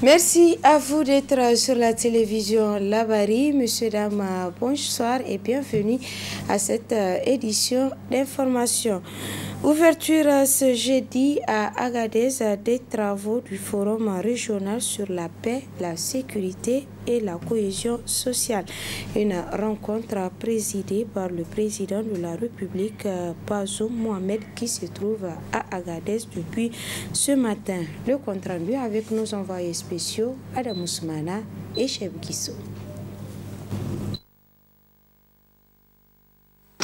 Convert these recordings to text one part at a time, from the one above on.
Merci à vous d'être sur la télévision Labari. Monsieur, dames, bonsoir et bienvenue à cette édition d'information. Ouverture ce jeudi à Agadez des travaux du Forum régional sur la paix, la sécurité et la cohésion sociale. Une rencontre présidée par le président de la République, Bazoum Mohamed, qui se trouve à Agadez depuis ce matin. Le compte rendu avec nos envoyés spéciaux, Adam Ousmana et Cheb Guissou.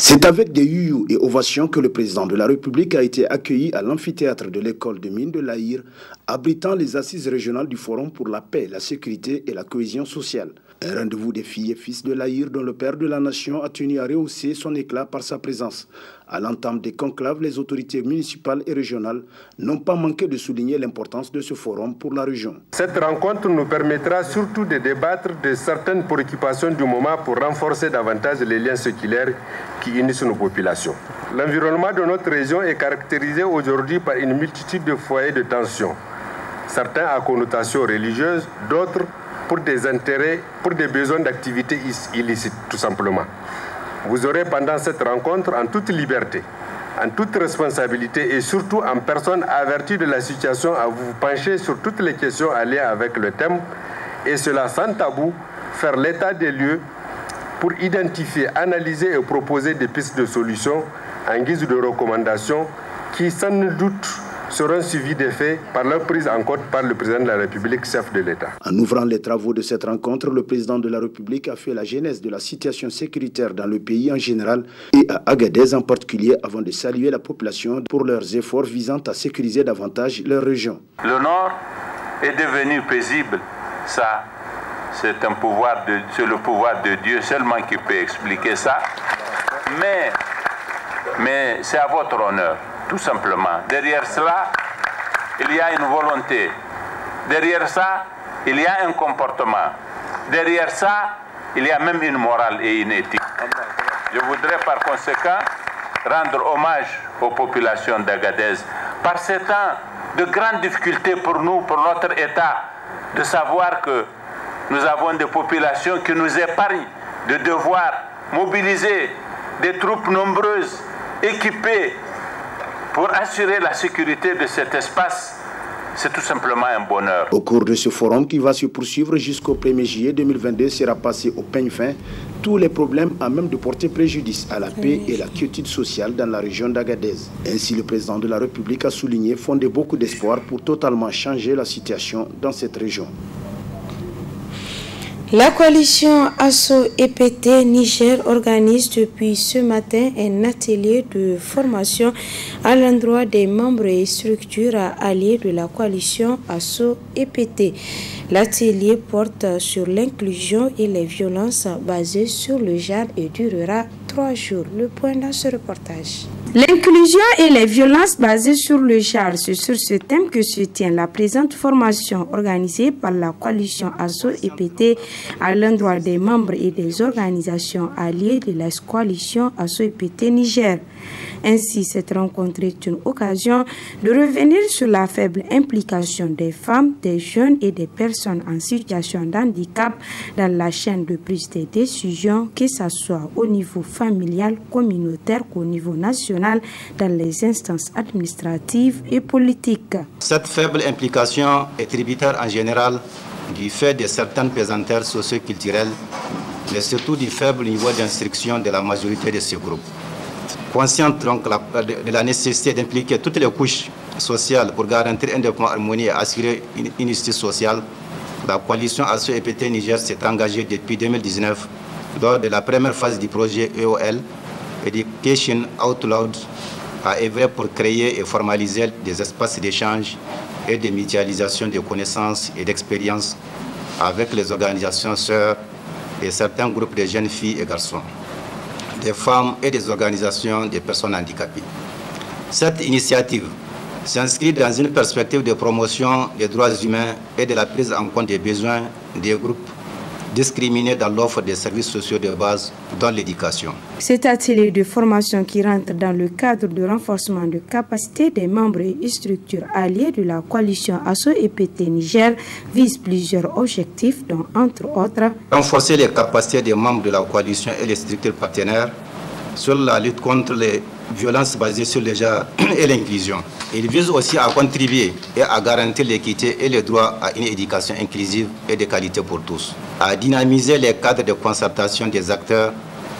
C'est avec des youyou et ovations que le président de la République a été accueilli à l'amphithéâtre de l'école de mines de l'Aïr, abritant les assises régionales du Forum pour la paix, la sécurité et la cohésion sociale. Un rendez-vous des filles et fils de l'Aïr dont le père de la nation a tenu à rehausser son éclat par sa présence. À l'entame des conclaves, les autorités municipales et régionales n'ont pas manqué de souligner l'importance de ce forum pour la région. Cette rencontre nous permettra surtout de débattre de certaines préoccupations du moment pour renforcer davantage les liens séculaires qui unissent nos populations. L'environnement de notre région est caractérisé aujourd'hui par une multitude de foyers de tension, certains à connotation religieuse, d'autres pour des intérêts, pour des besoins d'activités illicites, tout simplement. Vous aurez pendant cette rencontre, en toute liberté, en toute responsabilité et surtout en personne avertie de la situation, à vous pencher sur toutes les questions en lien avec le thème et cela sans tabou, faire l'état des lieux pour identifier, analyser et proposer des pistes de solutions en guise de recommandations qui, sans nul doute, seront suivis des faits par leur prise en compte par le président de la République, chef de l'État. En ouvrant les travaux de cette rencontre, le président de la République a fait la genèse de la situation sécuritaire dans le pays en général et à Agadez en particulier avant de saluer la population pour leurs efforts visant à sécuriser davantage leur région. Le Nord est devenu paisible, ça c'est le pouvoir de Dieu seulement qui peut expliquer ça, mais c'est à votre honneur. Tout simplement. Derrière cela, il y a une volonté. Derrière ça, il y a un comportement. Derrière ça, il y a même une morale et une éthique. Je voudrais par conséquent rendre hommage aux populations d'Agadez. Par ces temps de grandes difficultés pour nous, pour notre État, de savoir que nous avons des populations qui nous épargnent de devoir mobiliser des troupes nombreuses, équipées, pour assurer la sécurité de cet espace, c'est tout simplement un bonheur. Au cours de ce forum qui va se poursuivre jusqu'au 1er juillet 2022 sera passé au peigne fin tous les problèmes à même de porter préjudice à la paix et la quiétude sociale dans la région d'Agadez. Ainsi, le président de la République a souligné fonder beaucoup d'espoir pour totalement changer la situation dans cette région. La coalition ASSO-EPT Niger organise depuis ce matin un atelier de formation à l'endroit des membres et structures alliées de la coalition ASSO-EPT. L'atelier porte sur l'inclusion et les violences basées sur le genre et durera 3 jours. Le point dans ce reportage. L'inclusion et les violences basées sur le genre, c'est sur ce thème que se tient la présente formation organisée par la coalition ASSO-EPT à l'endroit des membres et des organisations alliées de la coalition ASSO-EPT Niger. Ainsi, cette rencontre est une occasion de revenir sur la faible implication des femmes, des jeunes et des personnes en situation d'handicap dans la chaîne de prise des décisions, que ce soit au niveau familial, communautaire qu'au niveau national, dans les instances administratives et politiques. Cette faible implication est tributaire en général du fait de certaines pesanteurs socio-culturelles, mais surtout du faible niveau d'instruction de la majorité de ces groupes. Consciente donc de la nécessité d'impliquer toutes les couches sociales pour garantir un développement harmonieux et assurer une justice sociale, la coalition ASSO-EPT Niger s'est engagée depuis 2019 lors de la première phase du projet EOL, Education Out Loud, à œuvrer pour créer et formaliser des espaces d'échange et de mutualisation de connaissances et d'expériences avec les organisations sœurs et certains groupes de jeunes filles et garçons, des femmes et des organisations des personnes handicapées. Cette initiative s'inscrit dans une perspective de promotion des droits humains et de la prise en compte des besoins des groupes discriminés dans l'offre des services sociaux de base, dont l'éducation. Cet atelier de formation qui rentre dans le cadre de renforcement de capacité des membres et structures alliées de la coalition ASSO-EPT Niger vise plusieurs objectifs, dont entre autres renforcer les capacités des membres de la coalition et les structures partenaires sur la lutte contre les violences basées sur le genre et l'inclusion. Il vise aussi à contribuer et à garantir l'équité et le droit à une éducation inclusive et de qualité pour tous, à dynamiser les cadres de concertation des acteurs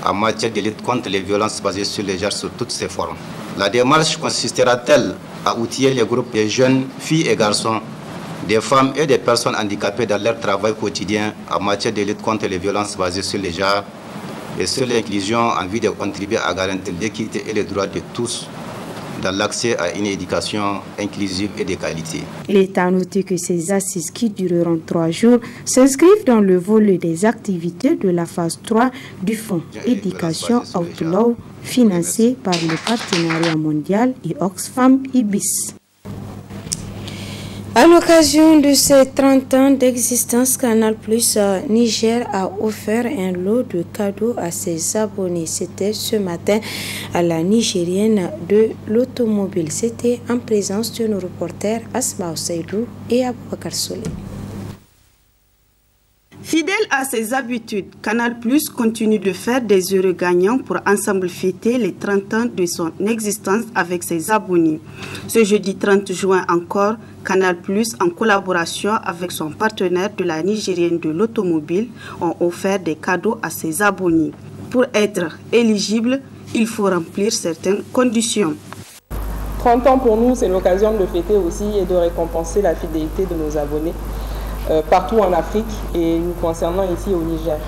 en matière de lutte contre les violences basées sur le genre sous toutes ses formes. La démarche consistera-t-elle à outiller les groupes de jeunes filles et garçons, des femmes et des personnes handicapées dans leur travail quotidien en matière de lutte contre les violences basées sur le genre et sur l'inclusion en vue de contribuer à garantir l'équité et les droits de tous dans l'accès à une éducation inclusive et de qualité. Il est à noter que ces assises qui dureront 3 jours s'inscrivent dans le volet des activités de la phase 3 du Fonds Éducation Outlaw financé par le Partenariat mondial et Oxfam IBIS. À l'occasion de ses 30 ans d'existence, Canal Plus Niger a offert un lot de cadeaux à ses abonnés. C'était ce matin à la Nigérienne de l'automobile. C'était en présence de nos reporters Asma Oseidou et Aboubakar Solé. Fidèle à ses habitudes, Canal Plus continue de faire des heureux gagnants pour ensemble fêter les 30 ans de son existence avec ses abonnés. Ce jeudi 30 juin encore, Canal Plus, en collaboration avec son partenaire de la Nigérienne de l'automobile, ont offert des cadeaux à ses abonnés. Pour être éligible, il faut remplir certaines conditions. 30 ans pour nous, c'est l'occasion de fêter aussi et de récompenser la fidélité de nos abonnés partout en Afrique et nous concernant ici au Niger.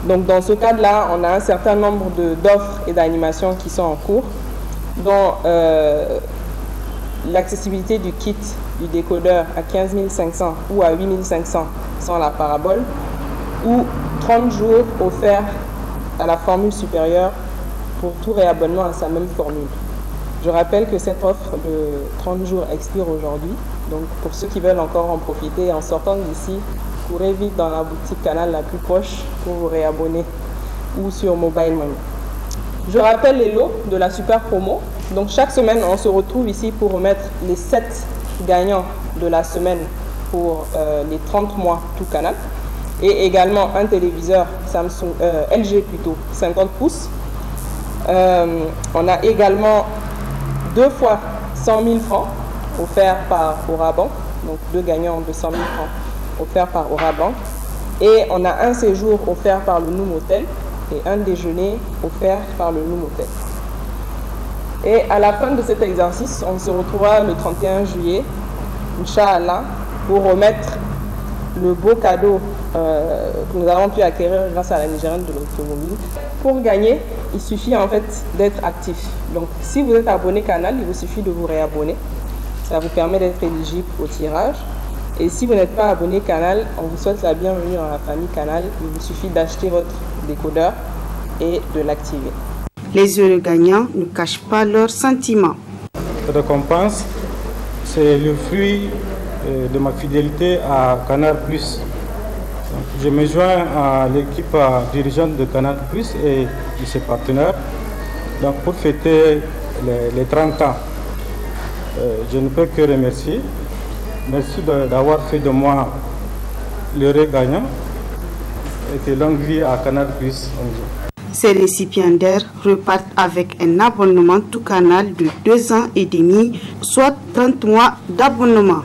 Donc dans ce cadre-là, on a un certain nombre d'offres et d'animations qui sont en cours, dont l'accessibilité du kit du décodeur à 15 500 ou à 8 500 sans la parabole, ou 30 jours offerts à la formule supérieure pour tout réabonnement à sa même formule. Je rappelle que cette offre de 30 jours expire aujourd'hui. Donc pour ceux qui veulent encore en profiter, en sortant d'ici, courez vite dans la boutique Canal la plus proche pour vous réabonner ou sur Mobile Money. Je rappelle les lots de la super promo. Donc chaque semaine, on se retrouve ici pour remettre les 7 gagnants de la semaine pour les 30 mois tout Canal. Et également un téléviseur Samsung, LG plutôt, 50 pouces. On a également 2 fois 100 000 francs offerts par Orabank, donc 2 gagnants de 100 000 francs offerts par Orabank. Et on a un séjour offert par le Noom Hotel et un déjeuner offert par le Noom Hotel. Et à la fin de cet exercice, on se retrouvera le 31 juillet, Inch'Allah, pour remettre le beau cadeau que nous avons pu acquérir grâce à la Nigérienne de l'automobile. Pour gagner, il suffit en fait d'être actif. Donc si vous êtes abonné Canal, il vous suffit de vous réabonner. Ça vous permet d'être éligible au tirage. Et si vous n'êtes pas abonné Canal, on vous souhaite la bienvenue dans la famille Canal. Il vous suffit d'acheter votre décodeur et de l'activer. Les heureux gagnants ne cachent pas leurs sentiments. Cette récompense, c'est le fruit de ma fidélité à Canal+. Je me joins à l'équipe dirigeante de Canal+ et de ses partenaires donc pour fêter les 30 ans. Je ne peux que remercier. Merci d'avoir fait de moi l'heureux gagnant et de longue vie à Canal+. Ces récipiendaires repartent avec un abonnement tout Canal de 2 ans et demi, soit 30 mois d'abonnement.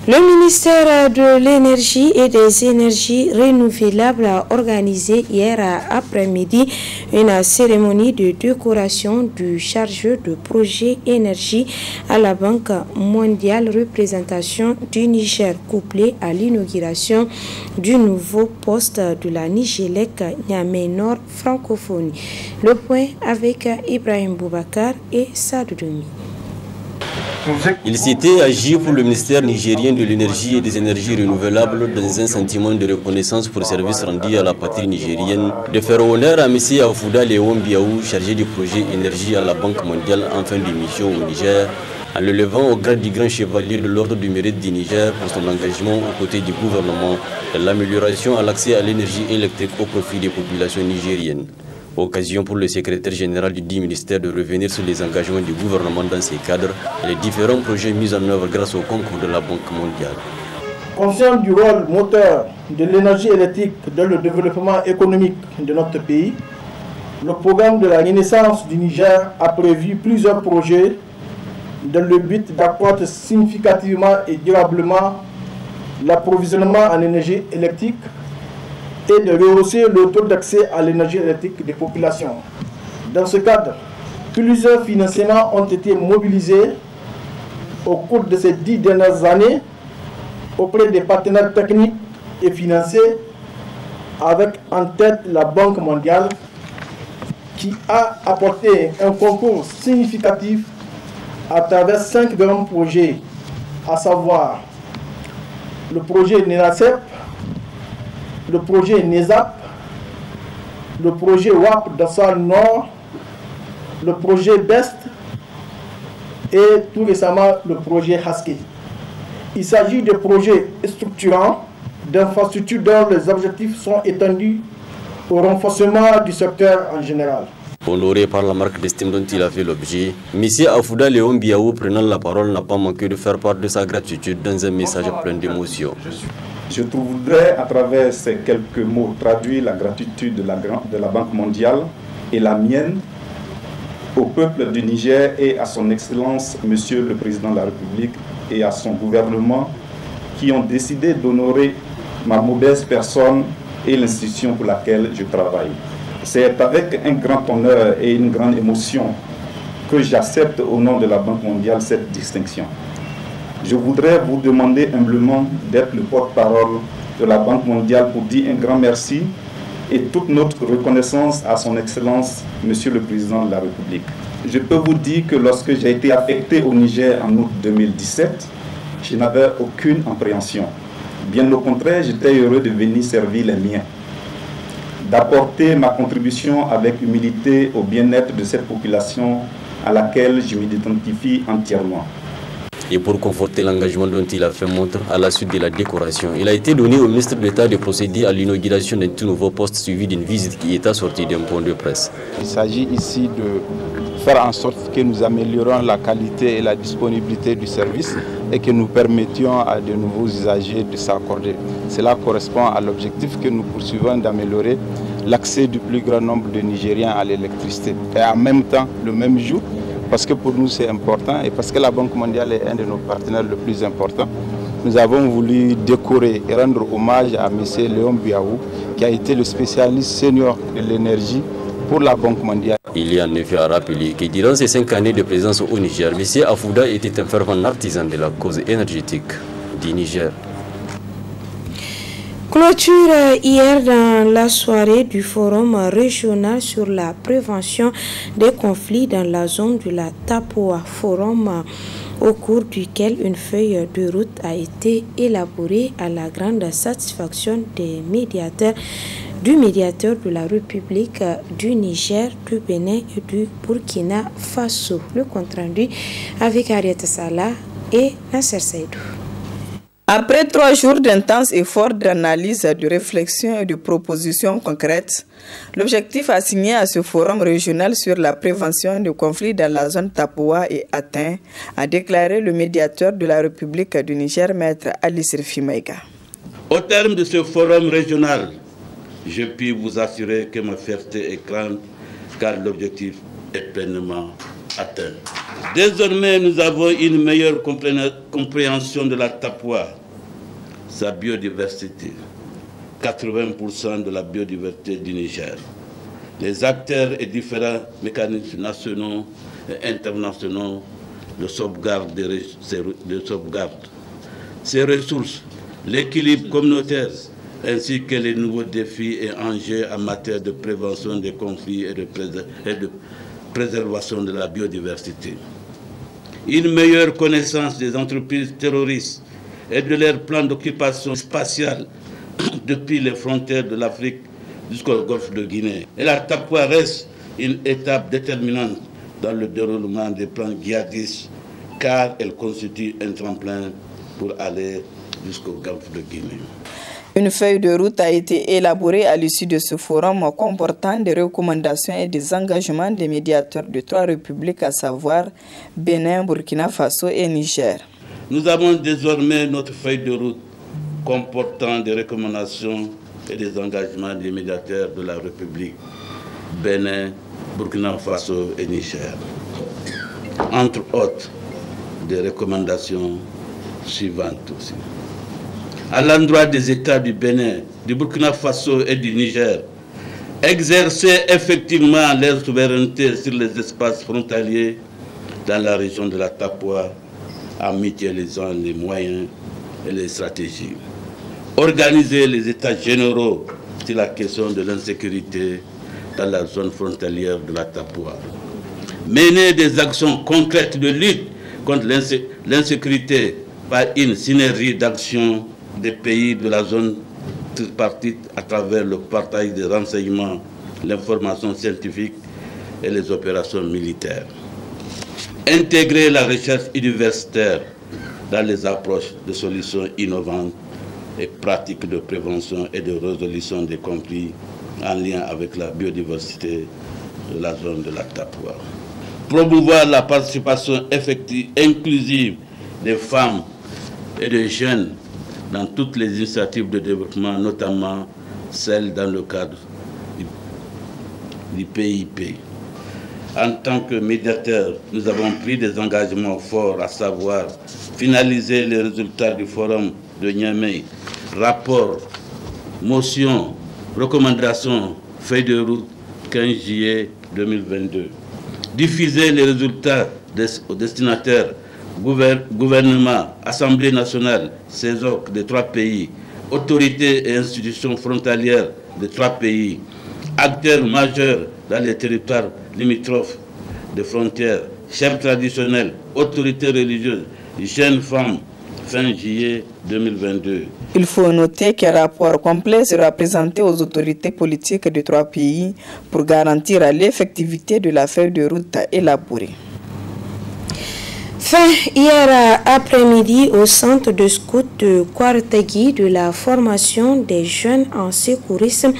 Le ministère de l'Énergie et des Énergies renouvelables a organisé hier après-midi une cérémonie de décoration du chargeur de projet énergie à la Banque mondiale, représentation du Niger couplée à l'inauguration du nouveau poste de la Nigélec Niamey Nord francophonie. Le point avec Ibrahim Boubacar et Sadou Domi. Il s'était agi pour le ministère nigérien de l'énergie et des énergies renouvelables dans un sentiment de reconnaissance pour le service rendu à la patrie nigérienne de faire honneur à M. Afouda Léon Biaou, chargé du projet énergie à la Banque mondiale en fin de mission au Niger, en le levant au grade du grand chevalier de l'ordre du mérite du Niger pour son engagement aux côtés du gouvernement dans l'amélioration à l'accès à l'énergie électrique au profit des populations nigériennes. Occasion pour le secrétaire général du dit ministère de revenir sur les engagements du gouvernement dans ces cadres et les différents projets mis en œuvre grâce au concours de la Banque mondiale. Conscient du rôle moteur de l'énergie électrique dans le développement économique de notre pays, le programme de la Renaissance du Niger a prévu plusieurs projets dans le but d'accroître significativement et durablement l'approvisionnement en énergie électrique et de rehausser le taux d'accès à l'énergie électrique des populations. Dans ce cadre, plusieurs financements ont été mobilisés au cours de ces 10 dernières années auprès des partenaires techniques et financiers, avec en tête la Banque mondiale qui a apporté un concours significatif à travers 5 grands projets, à savoir le projet NENACEP, le projet NESAP, le projet WAP d'Assal Nord, le projet BEST et tout récemment le projet Haske. Il s'agit de projets structurants d'infrastructures dont les objectifs sont étendus au renforcement du secteur en général. Honoré par la marque d'estime dont il a fait l'objet, M. Afouda Léon Biaou, prenant la parole, n'a pas manqué de faire part de sa gratitude dans un message plein d'émotion. Je voudrais, à travers ces quelques mots, traduire la gratitude de la Banque mondiale et la mienne au peuple du Niger et à son Excellence, Monsieur le Président de la République, et à son gouvernement, qui ont décidé d'honorer ma modeste personne et l'institution pour laquelle je travaille. C'est avec un grand honneur et une grande émotion que j'accepte au nom de la Banque mondiale cette distinction. Je voudrais vous demander humblement d'être le porte-parole de la Banque mondiale pour dire un grand merci et toute notre reconnaissance à son Excellence, Monsieur le Président de la République. Je peux vous dire que lorsque j'ai été affecté au Niger en août 2017, je n'avais aucune appréhension. Bien au contraire, j'étais heureux de venir servir les miens, d'apporter ma contribution avec humilité au bien-être de cette population à laquelle je m'identifie entièrement. Et pour conforter l'engagement dont il a fait montre à la suite de la décoration, il a été donné au ministre d'État de procéder à l'inauguration d'un tout nouveau poste suivi d'une visite qui est assortie d'un point de presse. Il s'agit ici de faire en sorte que nous améliorons la qualité et la disponibilité du service et que nous permettions à de nouveaux usagers de s'accorder. Cela correspond à l'objectif que nous poursuivons d'améliorer l'accès du plus grand nombre de Nigériens à l'électricité. Et en même temps, le même jour, parce que pour nous c'est important et parce que la Banque mondiale est un de nos partenaires les plus importants, nous avons voulu décorer et rendre hommage à M. Léon Biaou, qui a été le spécialiste senior de l'énergie pour la Banque mondiale. Il y a en effet à rappeler que durant ces 5 années de présence au Niger, M. Afouda était un fervent artisan de la cause énergétique du Niger. Clôture hier dans la soirée du forum régional sur la prévention des conflits dans la zone de la Tapoa, forum au cours duquel une feuille de route a été élaborée à la grande satisfaction des médiateurs, du médiateur de la République du Niger, du Bénin et du Burkina Faso. Le compte rendu avec Ariette Salah et Nasser Saïdou. Après 3 jours d'intenses efforts d'analyse, de réflexion et de propositions concrètes, l'objectif assigné à ce forum régional sur la prévention des conflits dans la zone Tapoa est atteint, a déclaré le médiateur de la République du Niger, Maître Ali Sirfi Maïga. Au terme de ce forum régional, je puis vous assurer que ma fierté est grande car l'objectif est pleinement atteint. Désormais, nous avons une meilleure compréhension de la Tapoa, sa biodiversité, 80% de la biodiversité du Niger, les acteurs et différents mécanismes nationaux et internationaux de sauvegarde, ces ressources, l'équilibre communautaire, ainsi que les nouveaux défis et enjeux en matière de prévention des conflits et de préservation de la biodiversité. Une meilleure connaissance des entreprises terroristes et de leurs plans d'occupation spatiale depuis les frontières de l'Afrique jusqu'au golfe de Guinée. Et la Tapoa reste une étape déterminante dans le déroulement des plans djihadistes car elle constitue un tremplin pour aller jusqu'au golfe de Guinée. Une feuille de route a été élaborée à l'issue de ce forum comportant des recommandations et des engagements des médiateurs de 3 républiques, à savoir Bénin, Burkina Faso et Niger. Nous avons désormais notre feuille de route comportant des recommandations et des engagements des médiateurs de la République, Bénin, Burkina Faso et Niger. Entre autres, des recommandations suivantes aussi. À l'endroit des États du Bénin, du Burkina Faso et du Niger, exercer effectivement leur souveraineté sur les espaces frontaliers dans la région de la Tapua, en mutualisant les moyens et les stratégies. Organiser les états généraux sur la question de l'insécurité dans la zone frontalière de la Tapua. Mener des actions concrètes de lutte contre l'insécurité par une synergie d'actions des pays de la zone tripartite à travers le partage des renseignements, l'information scientifique et les opérations militaires. Intégrer la recherche universitaire dans les approches de solutions innovantes et pratiques de prévention et de résolution des conflits en lien avec la biodiversité de la zone de la Tapua. Promouvoir la participation effective, inclusive des femmes et des jeunes dans toutes les initiatives de développement, notamment celles dans le cadre du PIP. En tant que médiateur, nous avons pris des engagements forts, à savoir finaliser les résultats du forum de Niamey, rapport, motion, recommandations, feuille de route 15 juillet 2022. Diffuser les résultats aux destinataires, gouvernement, Assemblée nationale, CESOC des 3 pays, autorités et institutions frontalières des 3 pays, acteurs majeurs dans les territoires limitrophes des frontières, chefs traditionnels, autorités religieuses, jeunes femmes, fin juillet 2022. Il faut noter qu'un rapport complet sera présenté aux autorités politiques des 3 pays pour garantir l'effectivité de la feuille de route élaborée. Fin hier après-midi au centre de scout de Kouartagui de la formation des jeunes en secourisme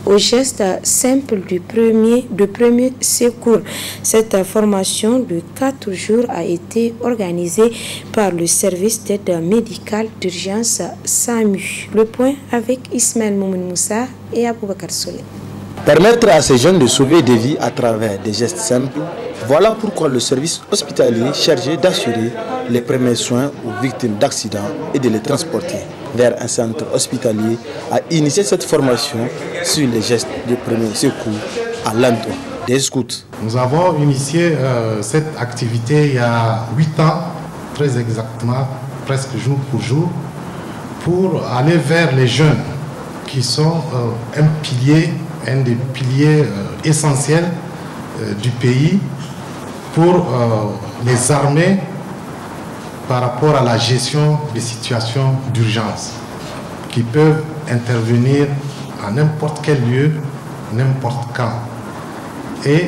au geste simple de premier secours. Cette formation de 4 jours a été organisée par le service d'aide médicale d'urgence SAMU. Le point avec Ismaël Moumoun Moussa et Aboubakar Solé. Permettre à ces jeunes de sauver des vies à travers des gestes simples, voilà pourquoi le service hospitalier chargé d'assurer les premiers soins aux victimes d'accidents et de les transporter vers un centre hospitalier a initié cette formation sur les gestes de premier secours à l'endroit des scouts. Nous avons initié cette activité il y a 8 ans, très exactement, presque jour pour jour, pour aller vers les jeunes qui sont un des piliers essentiels du pays pour les armer par rapport à la gestion des situations d'urgence qui peuvent intervenir à n'importe quel lieu, n'importe quand. Et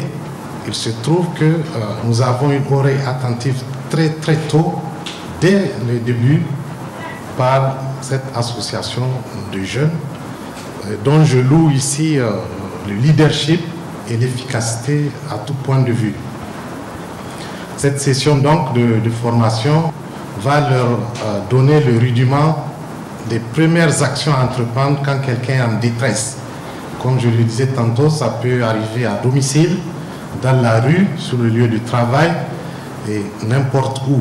il se trouve que nous avons une oreille attentive très très tôt, dès le début, par cette association de jeunes dont je loue ici le leadership et l'efficacité à tout point de vue. Cette session donc de formation va leur donner le rudiment des premières actions à entreprendre quand quelqu'un est en détresse. Comme je le disais tantôt, ça peut arriver à domicile, dans la rue, sur le lieu de travail et n'importe où.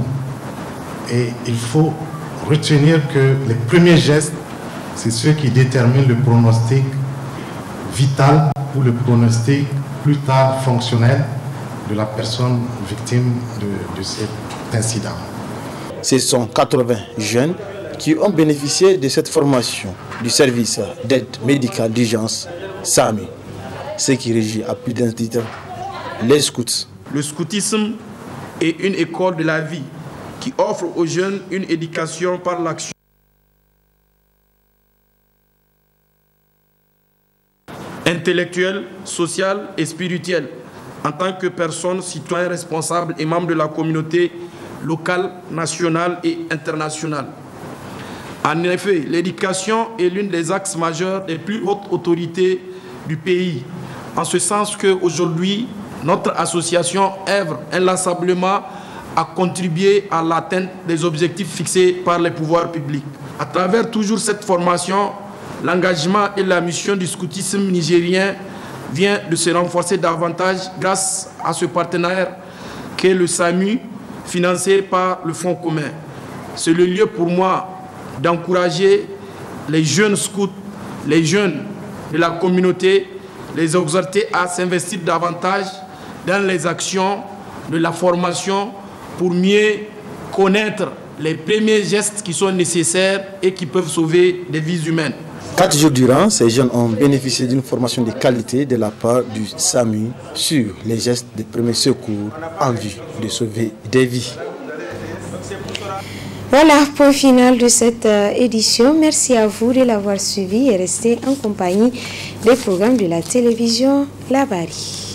Et il faut retenir que les premiers gestes, c'est ceux qui déterminent le pronostic vital ou le pronostic plus tard fonctionnel de la personne victime de cet incident. Ce sont 80 jeunes qui ont bénéficié de cette formation du service d'aide médicale d'urgence SAMU, ce qui régit à plus d'un titre les scouts. Le scoutisme est une école de la vie qui offre aux jeunes une éducation par l'action. Intellectuelle, sociale et spirituelle. En tant que personne, citoyen responsable et membre de la communauté, locales, nationales et internationales. En effet, l'éducation est l'une des axes majeurs des plus hautes autorités du pays, en ce sens qu'aujourd'hui, notre association œuvre inlassablement à contribuer à l'atteinte des objectifs fixés par les pouvoirs publics. À travers toujours cette formation, l'engagement et la mission du scoutisme nigérien vient de se renforcer davantage grâce à ce partenaire qu'est le SAMU, financé par le Fonds commun. C'est le lieu pour moi d'encourager les jeunes scouts, les jeunes de la communauté, les exhorter à s'investir davantage dans les actions de la formation pour mieux connaître les premiers gestes qui sont nécessaires et qui peuvent sauver des vies humaines. 4 jours durant, ces jeunes ont bénéficié d'une formation de qualité de la part du SAMU sur les gestes de premier secours en vue de sauver des vies. Voilà, point final de cette édition. Merci à vous de l'avoir suivi et restez en compagnie des programmes de la télévision La Bari.